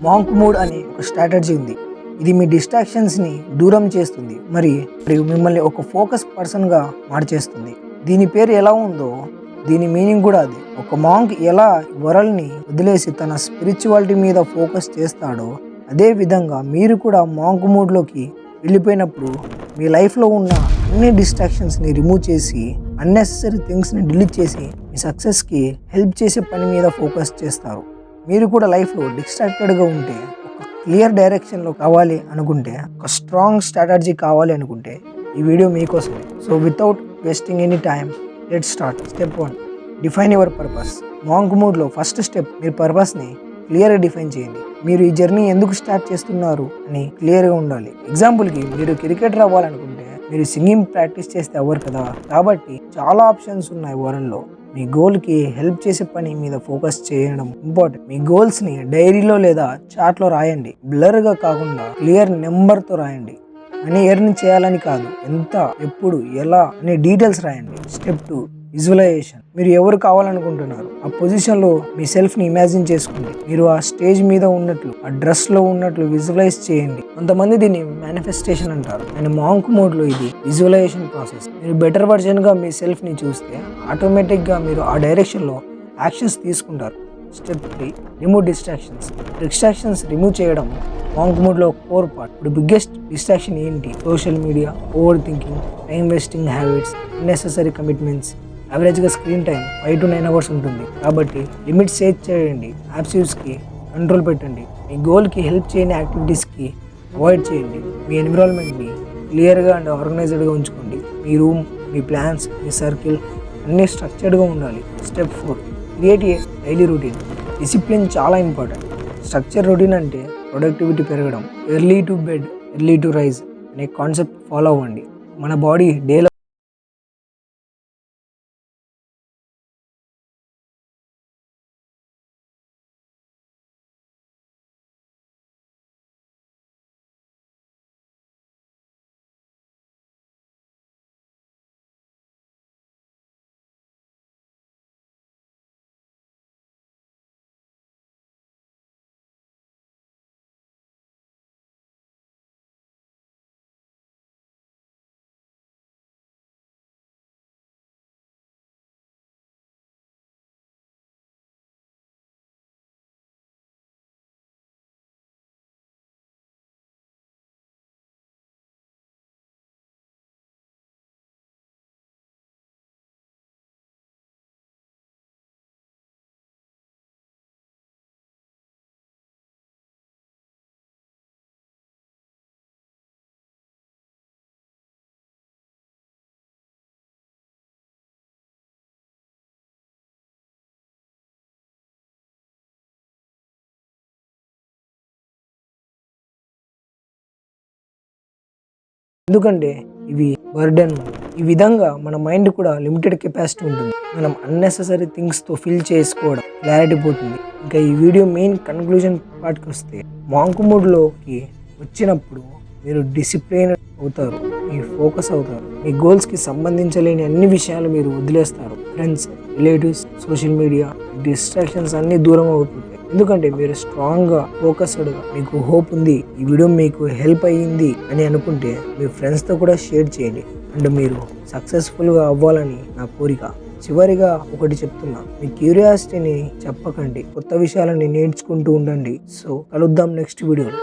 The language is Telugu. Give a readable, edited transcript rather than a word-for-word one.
మాంక్ మోడ్ అనే ఒక స్ట్రాటజీ ఉంది. ఇది మీ డిస్ట్రాక్షన్స్ని దూరం చేస్తుంది మరియు మిమ్మల్ని ఒక ఫోకస్ పర్సన్గా మార్చేస్తుంది. దీని పేరు ఎలా ఉందో దీని మీనింగ్ కూడా అది. ఒక మాంక్ ఎలా వరల్డ్ని వదిలేసి తన స్పిరిచువాలిటీ మీద ఫోకస్ చేస్తాడో అదే విధంగా మీరు కూడా మాంక్ మోడ్లోకి వెళ్ళిపోయినప్పుడు మీ లైఫ్లో ఉన్న అన్ని డిస్ట్రాక్షన్స్ని రిమూవ్ చేసి అన్నెసెసరీ థింగ్స్ని డిలీట్ చేసి మీ సక్సెస్కి హెల్ప్ చేసే పని మీద ఫోకస్ చేస్తారు. మీరు కూడా లైఫ్లో డిస్ట్రాక్టెడ్గా ఉంటే, ఒక క్లియర్ డైరెక్షన్లో కావాలి అనుకుంటే, ఒక స్ట్రాంగ్ స్ట్రాటజీ కావాలి అనుకుంటే ఈ వీడియో మీకోసమే. So without wasting any time let's start. Step 1, define your purpose. Monk మోడ్లో ఫస్ట్ స్టెప్ మీరు పర్పస్ని క్లియర్గా డిఫైన్ చేయండి. మీరు ఈ జర్నీ ఎందుకు స్టార్ట్ చేస్తున్నారు అని క్లియర్గా ఉండాలి. ఎగ్జాంపుల్కి మీరు క్రికెటర్ అవ్వాలనుకుంటే మీరు సింగింగ్ ప్రాక్టీస్ చేస్తే అవ్వరు కదా. కాబట్టి చాలా ఆప్షన్స్ ఉన్నాయి వరల్డ్లో. మీ గోల్కి హెల్ప్ చేసే పని మీద ఫోకస్ చేయడం ఇంపార్టెంట్. మీ గోల్స్ని డైరీలో లేదా చార్ట్లో రాయండి. బ్లర్గా కాకుండా క్లియర్ నెంబర్తో రాయండి. మనీ ఎర్న్ చేయాలని కాదు, ఎంత, ఎప్పుడు, ఎలా అనే డీటెయిల్స్ రాయండి. Step 2, visualisation. మీరు ఎవరు కావాలనుకుంటున్నారు ఆ పొజిషన్లో మీ సెల్ఫ్ని ఇమాజిన్ చేసుకోండి. మీరు ఆ స్టేజ్ మీద ఉన్నట్లు, ఆ డ్రెస్లో ఉన్నట్లు విజువలైజ్ చేయండి. కొంతమంది దీన్ని మేనిఫెస్టేషన్ అంటారు. అండ్ మాంక్ మోడ్లో ఇది విజువలైజేషన్ ప్రాసెస్. మీరు బెటర్ వర్జన్గా మీ సెల్ఫ్ని చూస్తే ఆటోమేటిక్గా మీరు ఆ డైరెక్షన్లో యాక్షన్స్ తీసుకుంటారు. Step 3, remove distractions. Distractions remove చేయడం మాంక్ మోడ్లో కోర్ పార్ట్. ఇప్పుడు బిగ్గెస్ట్ డిస్ట్రాక్షన్ ఏంటి? Social media, over thinking, time wasting habits, unnecessary commitments. యావరేజ్గా స్క్రీన్ టైం 5 to 9 hours ఉంటుంది. కాబట్టి లిమిట్ సెట్ చేయండి. యాప్స్ యూస్కి కంట్రోల్ పెట్టండి. మీ గోల్కి హెల్ప్ చేయని యాక్టివిటీస్కి అవాయిడ్ చేయండి. మీ ఎన్విరాన్మెంట్ని క్లియర్గా అండ్ ఆర్గనైజ్డ్గా ఉంచుకోండి. మీ రూమ్, మీ ప్లాన్స్, మీ సర్కిల్ అన్నీ స్ట్రక్చర్డ్గా ఉండాలి. Step 4, create a daily routine. Discipline చాలా ఇంపార్టెంట్. స్ట్రక్చర్ రొటీన్ అంటే ప్రొడక్టివిటీ పెరగడం. Early to bed, early to rise అనే కాన్సెప్ట్ ఫాలో అవ్వండి. మన బాడీ డేలో ఎందుకంటే ఇవి బర్డెన్. ఈ విధంగా మన మైండ్ కూడా లిమిటెడ్ కెపాసిటీ ఉంటుంది. మనం అన్నెసెసరీ థింగ్స్తో ఫిల్ చేసుకోవడం క్లారిటీ పోతుంది. ఇంకా ఈ వీడియో మెయిన్ కన్క్లూజన్ పార్ట్కి వస్తే, మాంక్ మోడ్లోకి వచ్చినప్పుడు మీరు డిసిప్లైన్ అవుతారు, మీ ఫోకస్ అవుతారు, మీ గోల్స్కి సంబంధించలేని అన్ని విషయాలు మీరు వదిలేస్తారు. Friends, relatives, social media, distractions అన్నీ దూరం అవుతాయి. ఎందుకంటే మీరు స్ట్రాంగ్గా, ఫోకస్డ్గా, మీకు హోప్ ఉంది, ఈ వీడియో మీకు హెల్ప్ అయ్యింది అని అనుకుంటే మీ ఫ్రెండ్స్తో కూడా షేర్ చేయండి. అండ్ మీరు సక్సెస్ఫుల్గా అవ్వాలని నా కోరిక. చివరిగా ఒకటి చెప్తున్నా, మీ క్యూరియాసిటీని చెప్పకండి, కొత్త విషయాలని నేర్చుకుంటూ ఉండండి. సో కలుద్దాం నెక్స్ట్ వీడియోలో.